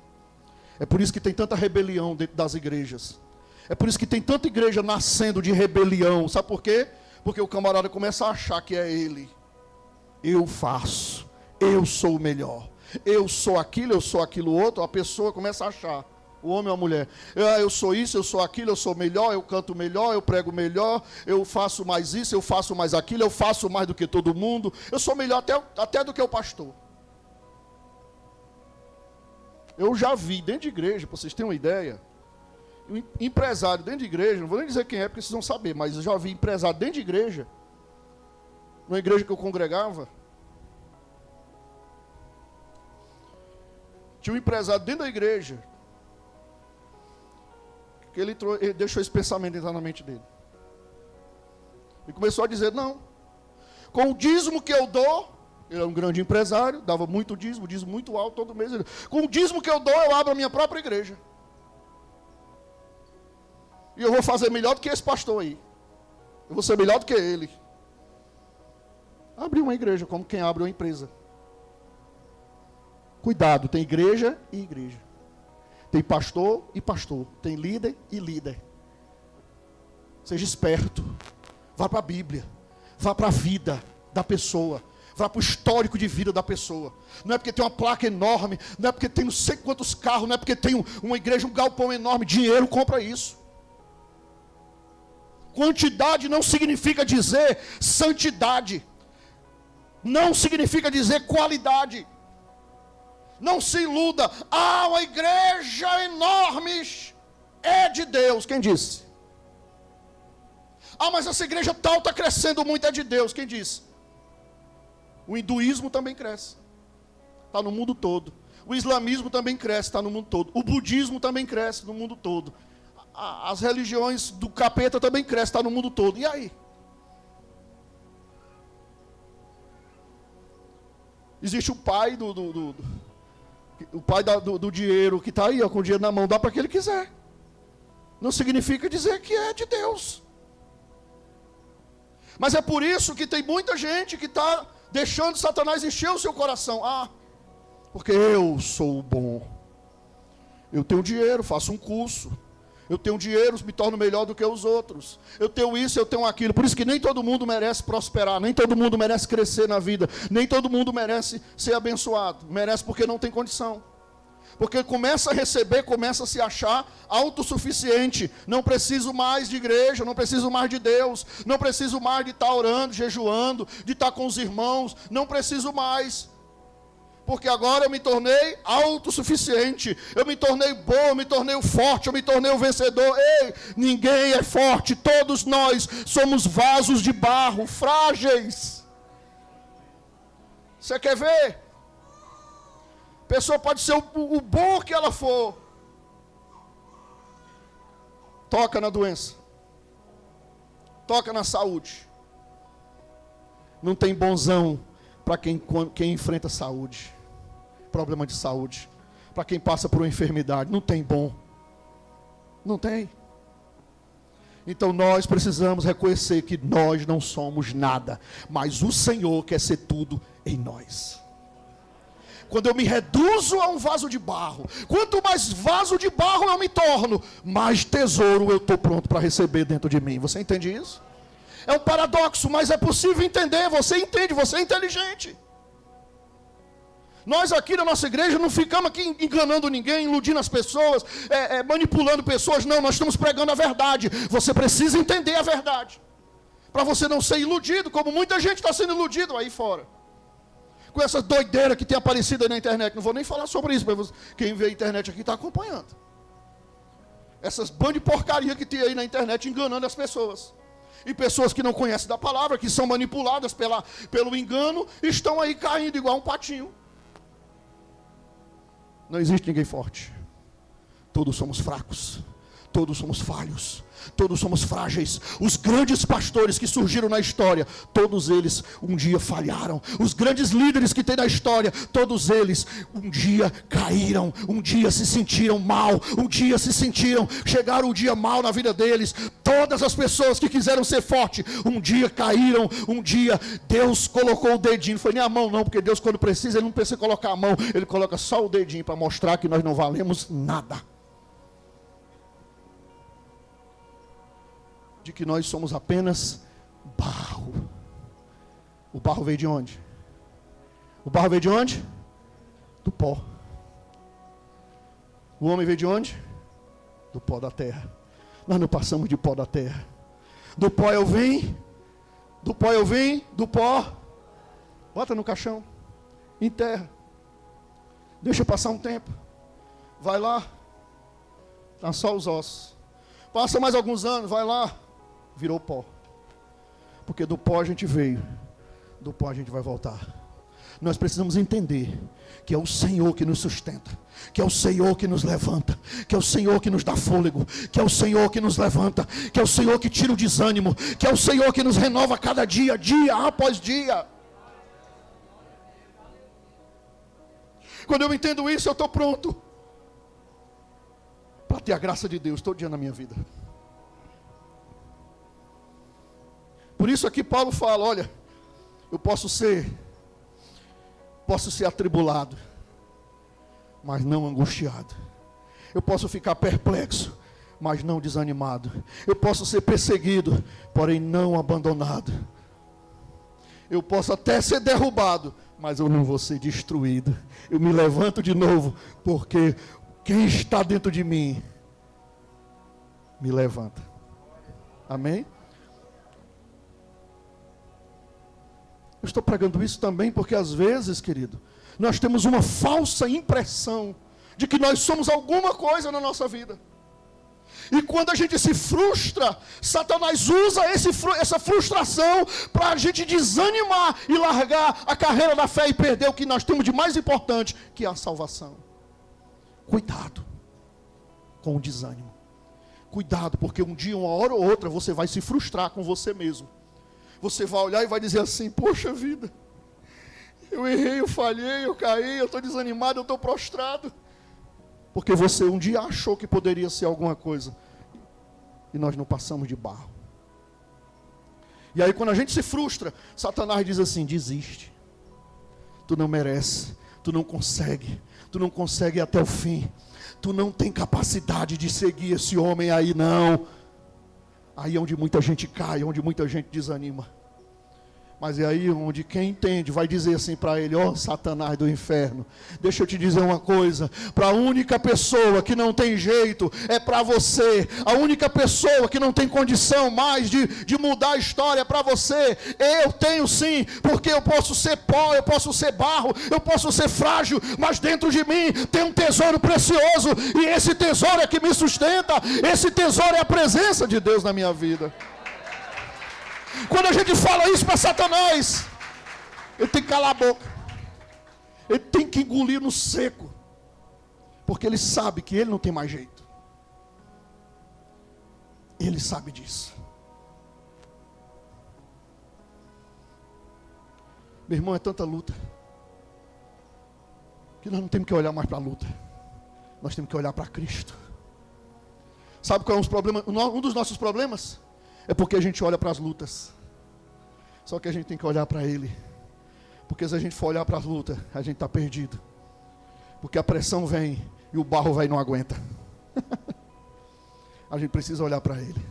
É por isso que tem tanta rebelião dentro das igrejas. É por isso que tem tanta igreja nascendo de rebelião. Sabe por quê? Porque o camarada começa a achar que é ele. Eu faço. Eu sou o melhor. Eu sou aquilo outro. A pessoa começa a achar, o homem ou a mulher, eu sou isso, eu sou aquilo, eu sou melhor, eu canto melhor, eu prego melhor, eu faço mais isso, eu faço mais aquilo, eu faço mais do que todo mundo, eu sou melhor até do que o pastor. Eu já vi dentro de igreja, para vocês terem uma ideia, um empresário dentro de igreja, não vou nem dizer quem é, porque vocês vão saber, mas eu já vi empresário dentro de igreja, numa igreja que eu congregava. Tinha um empresário dentro da igreja, que ele deixou esse pensamento entrar na mente dele. E começou a dizer, não, com o dízimo que eu dou, ele é um grande empresário, dava muito dízimo muito alto todo mês. Com o dízimo que eu dou, eu abro a minha própria igreja. E eu vou fazer melhor do que esse pastor aí. Eu vou ser melhor do que ele. Abrir uma igreja como quem abre uma empresa. Cuidado, tem igreja e igreja. Tem pastor e pastor. Tem líder e líder. Seja esperto. Vá para a Bíblia. Vá para a vida da pessoa. Vá para o histórico de vida da pessoa. Não é porque tem uma placa enorme. Não é porque tem não sei quantos carros. Não é porque tem uma igreja, um galpão enorme. Dinheiro compra isso. Quantidade não significa dizer santidade. Não significa dizer qualidade. Não se iluda. Uma igreja enorme é de Deus. Quem disse? Mas essa igreja tal está crescendo muito, é de Deus. Quem disse? O hinduísmo também cresce. Está no mundo todo. O islamismo também cresce, está no mundo todo. O budismo também cresce no mundo todo. As religiões do capeta também crescem, está no mundo todo. E aí? Existe o pai do dinheiro que está aí, ó, com o dinheiro na mão, dá para quem ele quiser. Não significa dizer que é de Deus. Mas é por isso que tem muita gente que está deixando Satanás encher o seu coração. Porque eu sou o bom. Eu tenho dinheiro, faço um curso. Eu tenho dinheiro, me torno melhor do que os outros. Eu tenho isso, eu tenho aquilo. Por isso que nem todo mundo merece prosperar. Nem todo mundo merece crescer na vida. Nem todo mundo merece ser abençoado. Merece porque não tem condição. Porque começa a receber, começa a se achar autossuficiente. Não preciso mais de igreja, não preciso mais de Deus. Não preciso mais de estar orando, jejuando, de estar com os irmãos. Não preciso mais. Porque agora eu me tornei autossuficiente, eu me tornei bom, eu me tornei o forte, eu me tornei o vencedor. Ei, ninguém é forte, todos nós somos vasos de barro, frágeis. Você quer ver? A pessoa pode ser o bom que ela for. Toca na doença. Toca na saúde. Não tem bonzão para quem enfrenta saúde. Problema de saúde, para quem passa por uma enfermidade, não tem bom, não tem. Então nós precisamos reconhecer que nós não somos nada, mas o Senhor quer ser tudo em nós. Quando eu me reduzo a um vaso de barro, quanto mais vaso de barro eu me torno, mais tesouro eu estou pronto para receber dentro de mim. Você entende isso? É um paradoxo, mas é possível entender. Você entende, você é inteligente. Nós aqui na nossa igreja não ficamos aqui enganando ninguém, iludindo as pessoas, manipulando pessoas. Não, nós estamos pregando a verdade. Você precisa entender a verdade, para você não ser iludido, como muita gente está sendo iludido aí fora. Com essa doideira que tem aparecido aí na internet. Não vou nem falar sobre isso, mas quem vê a internet aqui está acompanhando. Essas bandas de porcaria que tem aí na internet enganando as pessoas. E pessoas que não conhecem da palavra, que são manipuladas pelo engano, estão aí caindo igual um patinho. Não existe ninguém forte. Todos somos fracos. Todos somos falhos. Todos somos frágeis. Os grandes pastores que surgiram na história, todos eles um dia falharam. Os grandes líderes que tem na história, todos eles um dia caíram. Um dia se sentiram mal. Um dia se sentiram, chegaram um dia mal na vida deles. Todas as pessoas que quiseram ser fortes, um dia caíram. Um dia Deus colocou o dedinho. Não foi nem a mão não, porque Deus quando precisa, Ele não precisa colocar a mão. Ele coloca só o dedinho para mostrar que nós não valemos nada. De que nós somos apenas barro. O barro veio de onde? O barro veio de onde? Do pó. O homem veio de onde? Do pó da terra. Nós não passamos de pó da terra. Do pó eu vim. Do pó eu vim. Do pó. Bota no caixão. Enterra. Deixa passar um tempo. Vai lá. Tá só os ossos. Passa mais alguns anos. Vai lá. Virou pó. Porque do pó a gente veio, do pó a gente vai voltar. Nós precisamos entender que é o Senhor que nos sustenta, que é o Senhor que nos levanta, que é o Senhor que nos dá fôlego, que é o Senhor que nos levanta, que é o Senhor que tira o desânimo, que é o Senhor que nos renova cada dia, dia após dia. Quando eu entendo isso, eu estou pronto para ter a graça de Deus todo dia na minha vida. Por isso aqui Paulo fala, olha, eu posso ser atribulado, mas não angustiado. Eu posso ficar perplexo, mas não desanimado. Eu posso ser perseguido, porém não abandonado. Eu posso até ser derrubado, mas eu não vou ser destruído. Eu me levanto de novo, porque quem está dentro de mim me levanta. Amém? Eu estou pregando isso também porque às vezes, querido, Nós temos uma falsa impressão de que nós somos alguma coisa na nossa vida. E quando a gente se frustra, Satanás usa essa frustração para a gente desanimar e largar a carreira da fé e perder o que nós temos de mais importante, que é a salvação. Cuidado com o desânimo. Cuidado, porque um dia, uma hora ou outra, você vai se frustrar com você mesmo. Você vai olhar e vai dizer assim: poxa vida, eu errei, eu falhei, eu caí, eu estou desanimado, eu estou prostrado. Porque você um dia achou que poderia ser alguma coisa. E nós não passamos de barro. E aí quando a gente se frustra, Satanás diz assim: desiste. Tu não merece, tu não consegue ir até o fim. Tu não tem capacidade de seguir esse homem aí não. Aí é onde muita gente cai, onde muita gente desanima. Mas é aí onde quem entende vai dizer assim para ele: ó Satanás do inferno, deixa eu te dizer uma coisa, para a única pessoa que não tem jeito é para você, a única pessoa que não tem condição mais de mudar a história é para você. Eu tenho sim, porque eu posso ser pó, eu posso ser barro, eu posso ser frágil, mas dentro de mim tem um tesouro precioso, e esse tesouro é que me sustenta, esse tesouro é a presença de Deus na minha vida. Quando a gente fala isso para Satanás, ele tem que calar a boca. Ele tem que engolir no seco. Porque ele sabe que ele não tem mais jeito. Ele sabe disso. Meu irmão, é tanta luta que nós não temos que olhar mais para a luta. Nós temos que olhar para Cristo. Sabe qual é um dos nossos problemas? É porque a gente olha para as lutas. Só que a gente tem que olhar para Ele. Porque se a gente for olhar para as lutas, a gente está perdido. Porque a pressão vem e o barro vai e não aguenta. A gente precisa olhar para Ele.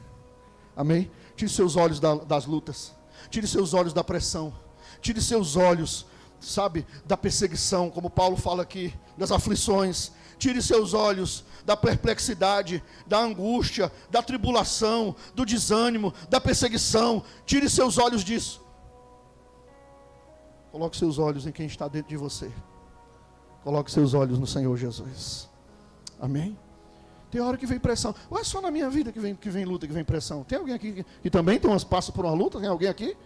Amém? Tire seus olhos das lutas. Tire seus olhos da pressão. Tire seus olhos, sabe, da perseguição, como Paulo fala aqui, das aflições. Tire seus olhos da perplexidade, da angústia, da tribulação, do desânimo, da perseguição. Tire seus olhos disso. Coloque seus olhos em quem está dentro de você. Coloque seus olhos no Senhor Jesus. Amém? Tem hora que vem pressão. Ou é só na minha vida que vem luta, que vem pressão? Tem alguém aqui que também passa por uma luta? Tem alguém aqui?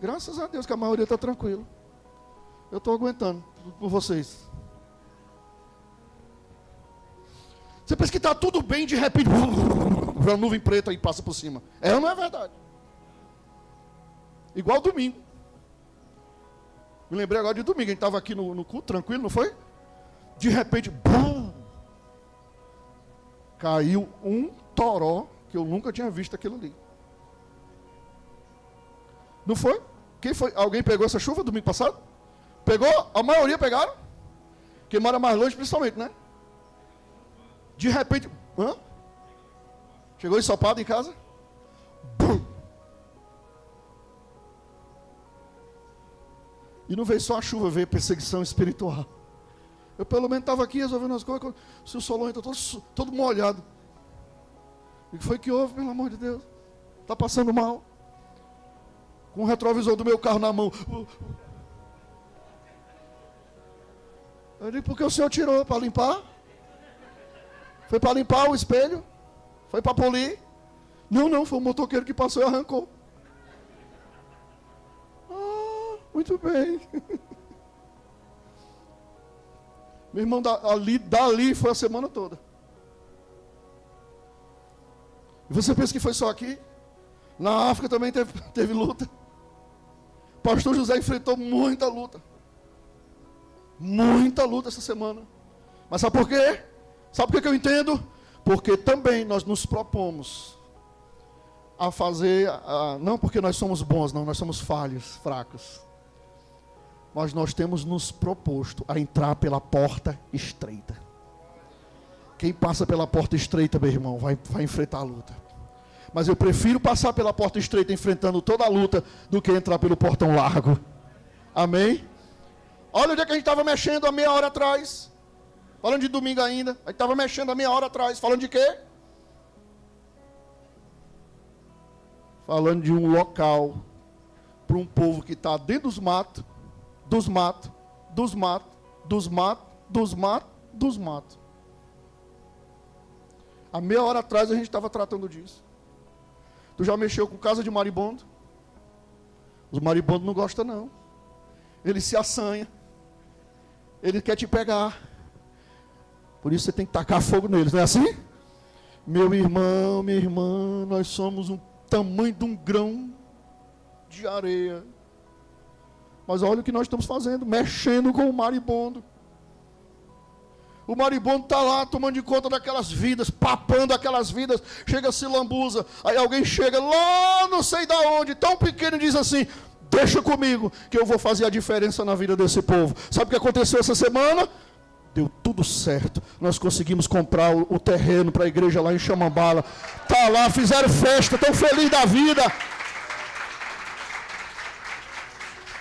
Graças a Deus que a maioria está tranquilo. Eu estou aguentando por vocês. Você pensa que está tudo bem, de repente, uma nuvem preta e passa por cima. É ou não é verdade? Igual domingo. Me lembrei agora de domingo, a gente estava aqui no culto, tranquilo, não foi? De repente, bum, caiu um toró, que eu nunca tinha visto aquilo ali. Não foi? Quem foi? Alguém pegou essa chuva domingo passado? Pegou? A maioria pegaram? Quem mora mais longe principalmente, né? De repente, chegou ensopado em casa? Bum. E não veio só a chuva, veio perseguição espiritual. Eu pelo menos estava aqui resolvendo as coisas, o seu Solon está todo molhado. O que foi que houve, pelo amor de Deus? Está passando mal. Com o retrovisor do meu carro na mão. Eu digo, por que o senhor tirou? Para limpar? Foi para limpar o espelho? Foi para polir? Não, foi o motoqueiro que passou e arrancou. Ah, muito bem. Meu irmão, dali foi a semana toda. E você pensa que foi só aqui? Na África também teve luta. O pastor José enfrentou muita luta. Muita luta essa semana. Mas sabe por quê? Sabe por que eu entendo? Porque também nós nos propomos a fazer, não porque nós somos bons, não, nós somos falhos, fracos. Mas nós temos nos proposto a entrar pela porta estreita. Quem passa pela porta estreita, meu irmão, vai enfrentar a luta. Mas eu prefiro passar pela porta estreita enfrentando toda a luta do que entrar pelo portão largo. Amém? Olha o dia que a gente estava mexendo há meia hora atrás. Falando de domingo ainda. A gente estava mexendo há meia hora atrás. Falando de quê? Falando de um local para um povo que está dentro dos matos, dos matos, dos matos, dos matos, dos matos. Há meia hora atrás a gente estava tratando disso. Tu já mexeu com casa de maribondo? Os maribondos não gostam não. Ele se assanha. Ele quer te pegar. Por isso você tem que tacar fogo neles, não é assim? Meu irmão, minha irmã, nós somos um tamanho de um grão de areia. Mas olha o que nós estamos fazendo, mexendo com o maribondo. O maribondo está lá tomando de conta daquelas vidas, papando aquelas vidas, chega, se lambuza, aí alguém chega lá, não sei da onde, tão pequeno, e diz assim: deixa comigo, que eu vou fazer a diferença na vida desse povo. Sabe o que aconteceu essa semana? Deu tudo certo, nós conseguimos comprar o terreno para a igreja lá em Xamambala, está lá, fizeram festa, tão feliz da vida.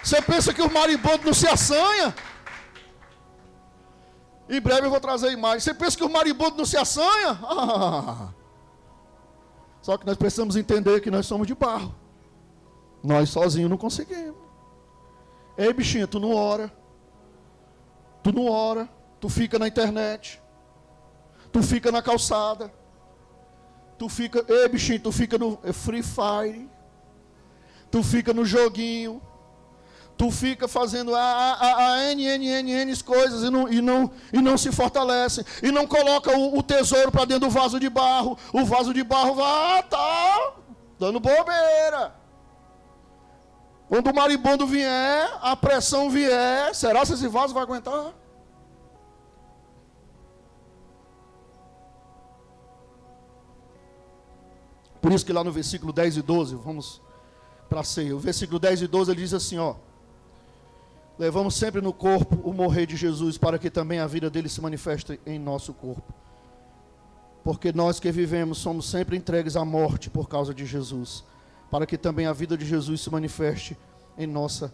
Você pensa que o maribondo não se assanha? Em breve eu vou trazer imagens. Você pensa que o maribondo não se assanha? Só que nós precisamos entender que nós somos de barro. Nós sozinhos não conseguimos. Ei, bichinho, tu não ora. Tu não ora. Tu fica na internet. Tu fica na calçada. Tu fica... Ei, bichinho, tu fica no Free Fire. Tu fica no joguinho. Tu fica fazendo N coisas e não se fortalece. E não coloca o tesouro para dentro do vaso de barro. O vaso de barro vai, tá dando bobeira. Quando o maribondo vier, a pressão vier, será que esse vaso vai aguentar? Por isso que lá no versículo 10 e 12, vamos para a ceia. O versículo 10 e 12 ele diz assim, ó: levamos sempre no corpo o morrer de Jesus, para que também a vida dele se manifeste em nosso corpo. Porque nós que vivemos somos sempre entregues à morte por causa de Jesus, para que também a vida de Jesus se manifeste em nossa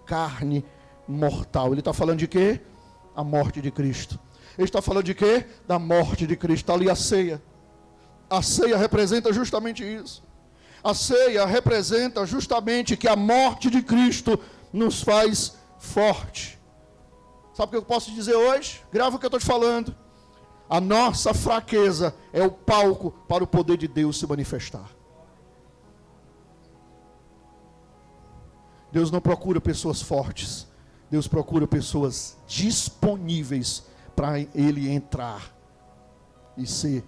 carne mortal. Ele está falando de quê? A morte de Cristo. Ele está falando de quê? Da morte de Cristo. Está ali a ceia. A ceia representa justamente isso. A ceia representa justamente que a morte de Cristo nos faz forte. Sabe o que eu posso dizer hoje? Grava o que eu estou te falando. A nossa fraqueza é o palco para o poder de Deus se manifestar. Deus não procura pessoas fortes. Deus procura pessoas disponíveis para Ele entrar e ser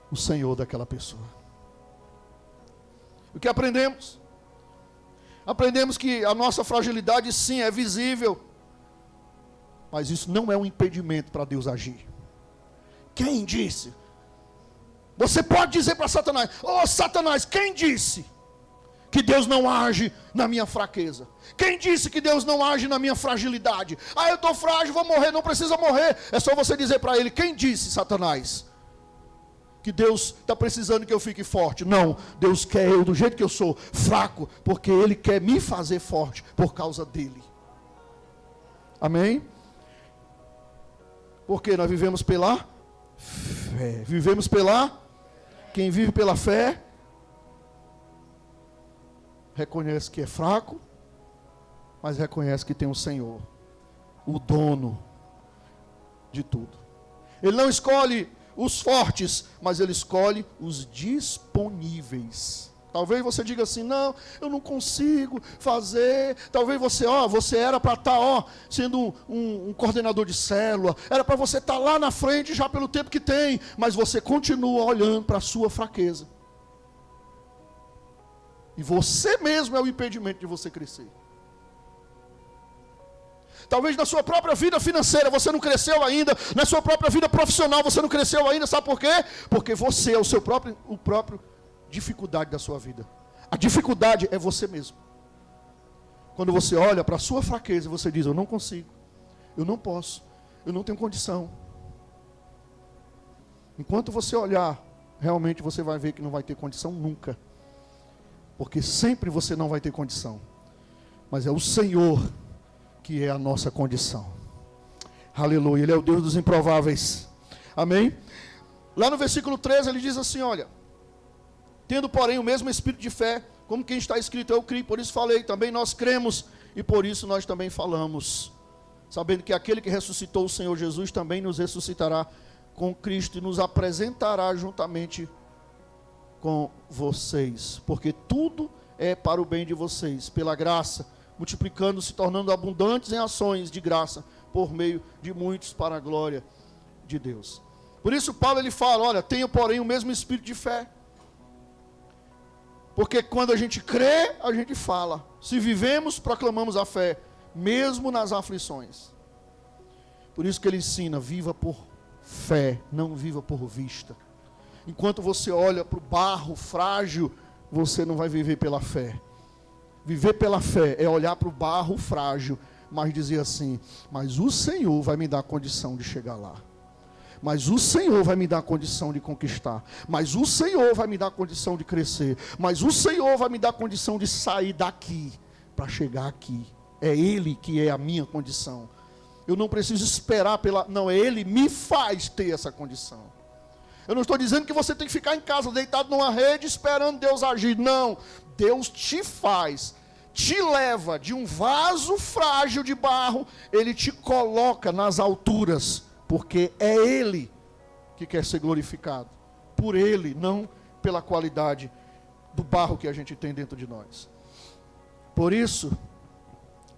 o Senhor daquela pessoa. O que aprendemos? Aprendemos que a nossa fragilidade sim é visível, mas isso não é um impedimento para Deus agir. Quem disse? Você pode dizer para Satanás: ô Satanás, quem disse que Deus não age na minha fraqueza? Quem disse que Deus não age na minha fragilidade? Ah, eu estou frágil, vou morrer. Não precisa morrer, é só você dizer para ele: quem disse, Satanás, que Deus está precisando que eu fique forte? Não, Deus quer eu do jeito que eu sou, fraco, porque Ele quer me fazer forte por causa dEle. Amém? Porque nós vivemos pela fé. Vivemos pela... Quem vive pela fé reconhece que é fraco, mas reconhece que tem um Senhor, o dono de tudo. Ele não escolhe os fortes, mas Ele escolhe os disponíveis. Talvez você diga assim: não, eu não consigo fazer. Talvez você era para estar sendo um coordenador de célula, era para você estar lá na frente já pelo tempo que tem, mas você continua olhando para a sua fraqueza. E você mesmo é o impedimento de você crescer. Talvez na sua própria vida financeira você não cresceu ainda, na sua própria vida profissional você não cresceu ainda, sabe por quê? Porque você é o próprio dificuldade da sua vida. A dificuldade é você mesmo. Quando você olha para a sua fraqueza, você diz: eu não consigo, eu não posso, eu não tenho condição. Enquanto você olhar, realmente você vai ver que não vai ter condição nunca. Porque sempre você não vai ter condição. Mas é o Senhor que é a nossa condição. Aleluia, Ele é o Deus dos improváveis. Amém? Lá no versículo 13 ele diz assim, olha: tendo porém o mesmo espírito de fé, como quem está escrito, eu criei, por isso falei, também nós cremos E por isso nós também falamos, sabendo que aquele que ressuscitou o Senhor Jesus também nos ressuscitará com Cristo e nos apresentará juntamente com vocês, porque tudo é para o bem de vocês, pela graça, multiplicando, se tornando abundantes em ações de graça, por meio de muitos, para a glória de Deus. Por isso Paulo ele fala, olha, tenha porém o mesmo espírito de fé, porque quando a gente crê, a gente fala. Se vivemos, proclamamos a fé, mesmo nas aflições. Por isso que ele ensina, viva por fé, não viva por vista. Enquanto você olha para o barro frágil, você não vai viver pela fé. Viver pela fé é olhar para o barro frágil, mas dizer assim, mas o Senhor vai me dar a condição de chegar lá. Mas o Senhor vai me dar a condição de conquistar. Mas o Senhor vai me dar a condição de crescer. Mas o Senhor vai me dar a condição de sair daqui para chegar aqui. É Ele que é a minha condição. Eu não preciso esperar pela... Não, é Ele me faz ter essa condição. Eu não estou dizendo que você tem que ficar em casa, deitado numa rede, esperando Deus agir. Não, Deus te faz, te leva de um vaso frágil de barro, Ele te coloca nas alturas, porque é Ele que quer ser glorificado. Por Ele, não pela qualidade do barro que a gente tem dentro de nós. Por isso,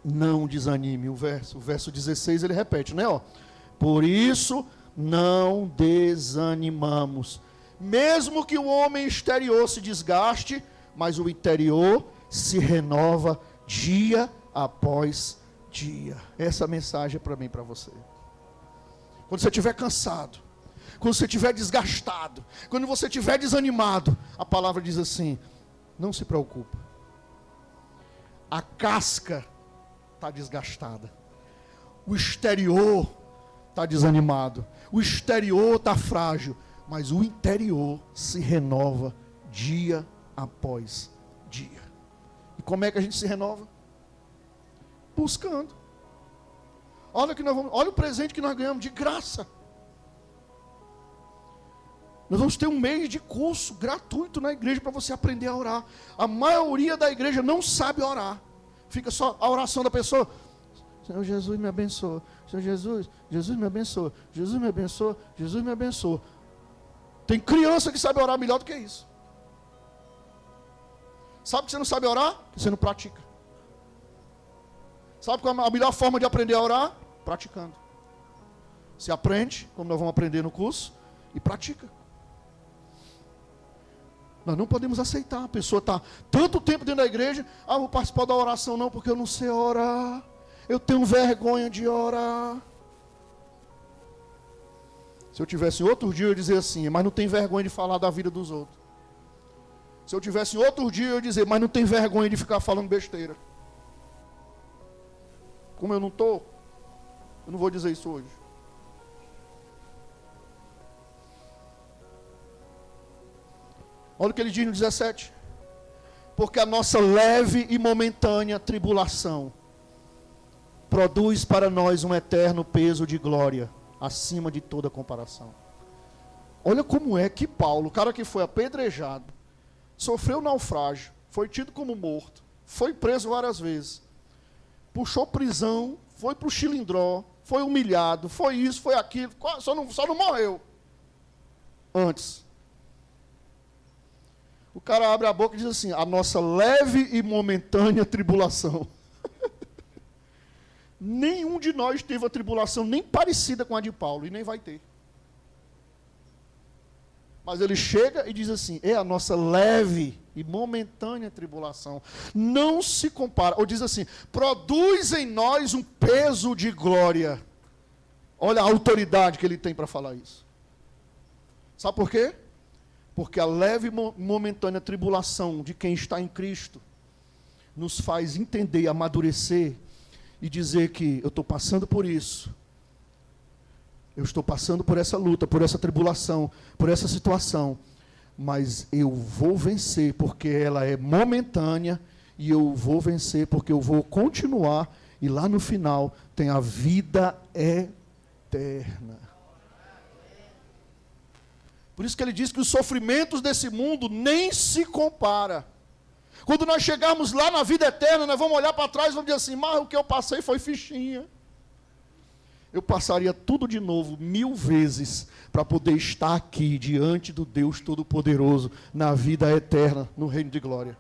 não desanime. O verso 16 ele repete, né? Por isso, não desanimamos. Mesmo que o homem exterior se desgaste, mas o interior se renova dia após dia. Essa mensagem é para mim e para você. Quando você estiver cansado, quando você estiver desgastado, quando você estiver desanimado, a palavra diz assim, não se preocupe. A casca está desgastada. O exterior está desanimado. O exterior está frágil. Mas o interior se renova dia após dia. E como é que a gente se renova? Buscando. Olha o presente que nós ganhamos de graça. Nós vamos ter um mês de curso gratuito na igreja para você aprender a orar. A maioria da igreja não sabe orar. Fica só a oração da pessoa. Senhor Jesus me abençoa. Senhor Jesus, Jesus me abençoa. Jesus me abençoa. Jesus me abençoa. Tem criança que sabe orar melhor do que isso. Sabe que você não sabe orar? Que você não pratica. Sabe qual é a melhor forma de aprender a orar? Praticando. Você aprende, como nós vamos aprender no curso, e pratica. Nós não podemos aceitar. A pessoa está tanto tempo dentro da igreja, vou participar da oração não, porque eu não sei orar. Eu tenho vergonha de orar. Se eu tivesse em outro dia, eu ia dizer assim, mas não tem vergonha de falar da vida dos outros. Se eu tivesse em outro dia, eu ia dizer, mas não tem vergonha de ficar falando besteira. Como eu não estou, eu não vou dizer isso hoje. Olha o que ele diz no 17. Porque a nossa leve e momentânea tribulação produz para nós um eterno peso de glória, acima de toda comparação. Olha como é que Paulo, o cara que foi apedrejado, sofreu naufrágio, foi tido como morto, foi preso várias vezes, puxou prisão, foi para o Chilindró, foi humilhado, foi isso, foi aquilo, só não morreu antes. O cara abre a boca e diz assim, a nossa leve e momentânea tribulação. Nenhum de nós teve a tribulação nem parecida com a de Paulo, e nem vai ter. Mas ele chega e diz assim, é a nossa leve e momentânea tribulação. Não se compara, ou diz assim, produz em nós um peso de glória. Olha a autoridade que ele tem para falar isso. Sabe por quê? Porque a leve e momentânea tribulação de quem está em Cristo nos faz entender, amadurecer e dizer que eu estou passando por isso. Eu estou passando por essa luta, por essa tribulação, por essa situação. Mas eu vou vencer porque ela é momentânea e eu vou vencer porque eu vou continuar e lá no final tem a vida eterna. Por isso que ele diz que os sofrimentos desse mundo nem se compara Quando nós chegarmos lá na vida eterna, nós vamos olhar para trás e vamos dizer assim, mas o que eu passei foi fichinha. Eu passaria tudo de novo 1000 vezes para poder estar aqui diante do Deus Todo-Poderoso na vida eterna, no reino de glória.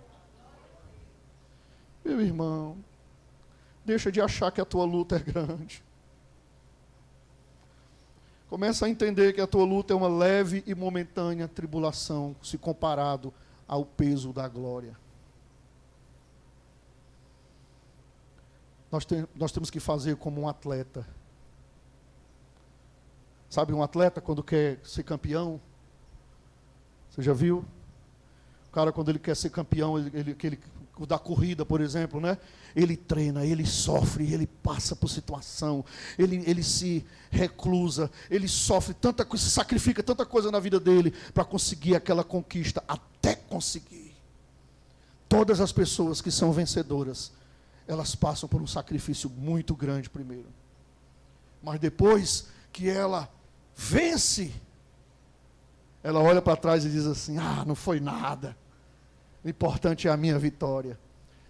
Meu irmão, deixa de achar que a tua luta é grande. Começa a entender que a tua luta é uma leve e momentânea tribulação, se comparado ao peso da glória. Nós temos que fazer como um atleta. Sabe um atleta quando quer ser campeão? Você já viu? O cara quando ele quer ser campeão, o da corrida, por exemplo, né? Ele treina, ele sofre, ele passa por situação, ele se reclusa, ele sofre tanta coisa, se sacrifica tanta coisa na vida dele para conseguir aquela conquista, até conseguir. Todas as pessoas que são vencedoras, elas passam por um sacrifício muito grande primeiro. Mas depois que ela vence, ela olha para trás e diz assim, não foi nada. O importante é a minha vitória.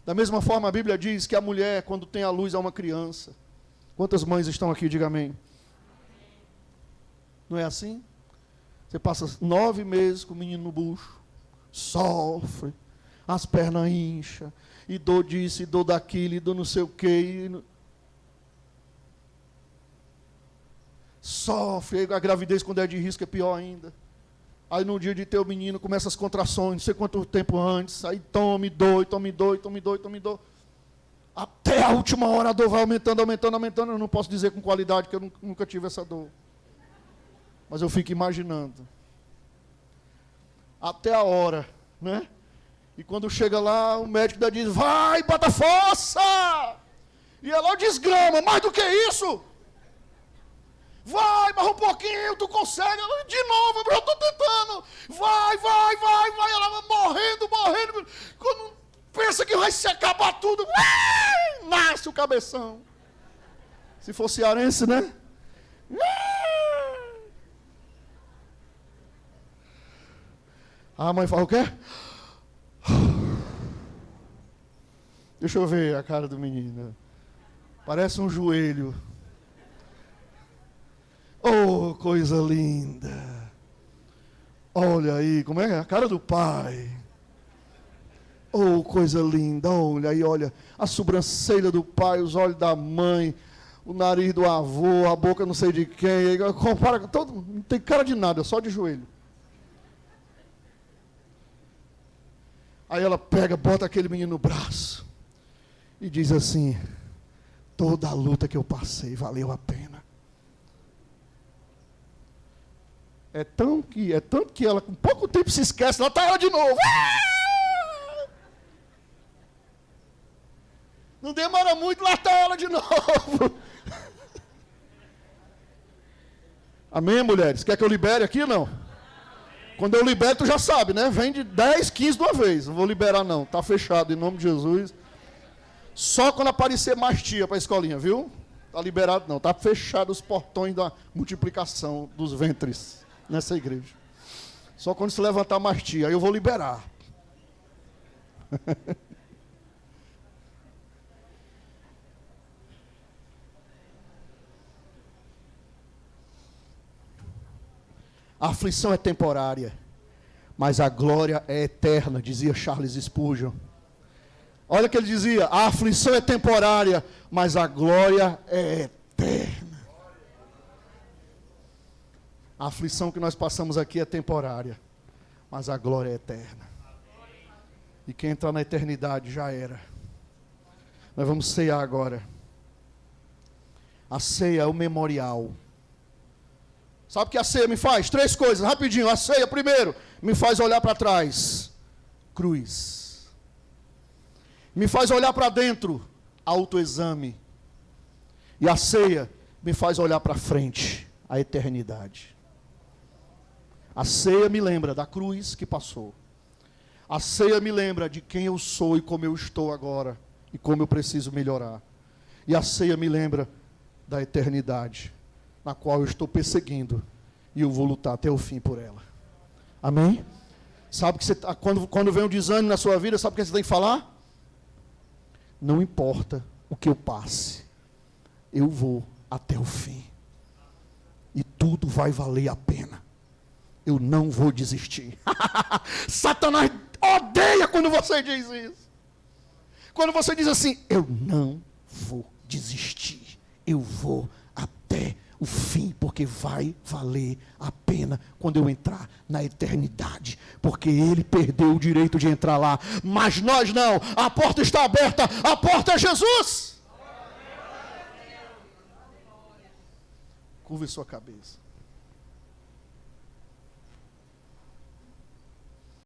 Da mesma forma, a Bíblia diz que a mulher, quando tem a luz, é uma criança. Quantas mães estão aqui? Diga amém. Não é assim? Você passa 9 meses com o menino no bucho, sofre, as pernas incham, e dor disso, e dor daquilo, e dor não sei o quê. Sofre, a gravidez quando é de risco é pior ainda. Aí no dia de ter o menino, começa as contrações, não sei quanto tempo antes, aí tome dor. Até a última hora a dor vai aumentando. Eu não posso dizer com qualidade que eu nunca tive essa dor. Mas eu fico imaginando. Até a hora, né? E quando chega lá, o médico ainda diz, vai, bota força! E ela desgrama, mais do que isso! Vai, mais um pouquinho, tu consegue. De novo, eu estou tentando. Vai. Ela vai morrendo. Quando pensa que vai se acabar tudo, nasce o cabeção. Se for cearense, né? A mãe fala o quê? Deixa eu ver a cara do menino. Parece um joelho. Oh, coisa linda. Olha aí, como é a cara do pai. Oh, coisa linda. Olha aí, olha. A sobrancelha do pai, os olhos da mãe, o nariz do avô, a boca não sei de quem. Compara com todo, não tem cara de nada, só de joelho. Aí ela pega, bota aquele menino no braço e diz assim, toda a luta que eu passei valeu a pena. É tanto que ela com pouco tempo se esquece, lá está ela de novo. Não demora muito, lá está ela de novo. Amém, mulheres? Quer que eu libere aqui ou não? Quando eu libero, tu já sabe, né? Vem de 10, 15 de uma vez. Não vou liberar não, está fechado em nome de Jesus. Só quando aparecer mais tia para a escolinha, viu? Está liberado não, está fechado os portões da multiplicação dos ventres nessa igreja. Só quando se levantar mais tia, aí eu vou liberar. A aflição é temporária, mas a glória é eterna, dizia Charles Spurgeon. Olha o que ele dizia, a aflição é temporária, mas a glória é eterna. A aflição que nós passamos aqui é temporária, mas a glória é eterna. E quem entrar na eternidade já era. Nós vamos ceiar agora. A ceia é o memorial. Sabe o que a ceia me faz? 3 coisas, rapidinho. A ceia, primeiro, me faz olhar para trás. Cruz. Me faz olhar para dentro. Autoexame. E a ceia me faz olhar para frente. A eternidade. A ceia me lembra da cruz que passou. A ceia me lembra de quem eu sou e como eu estou agora. E como eu preciso melhorar. E a ceia me lembra da eternidade, na qual eu estou perseguindo. E eu vou lutar até o fim por ela. Amém? Sabe que você quando vem um desânimo na sua vida, sabe o que você tem que falar? Não importa o que eu passe, eu vou até o fim. E tudo vai valer a pena. Eu não vou desistir. Satanás odeia quando você diz isso. Quando você diz assim, eu não vou desistir. Eu vou até o fim, porque vai valer a pena quando eu entrar na eternidade. Porque ele perdeu o direito de entrar lá. Mas nós não. A porta está aberta. A porta é Jesus. Curve sua cabeça.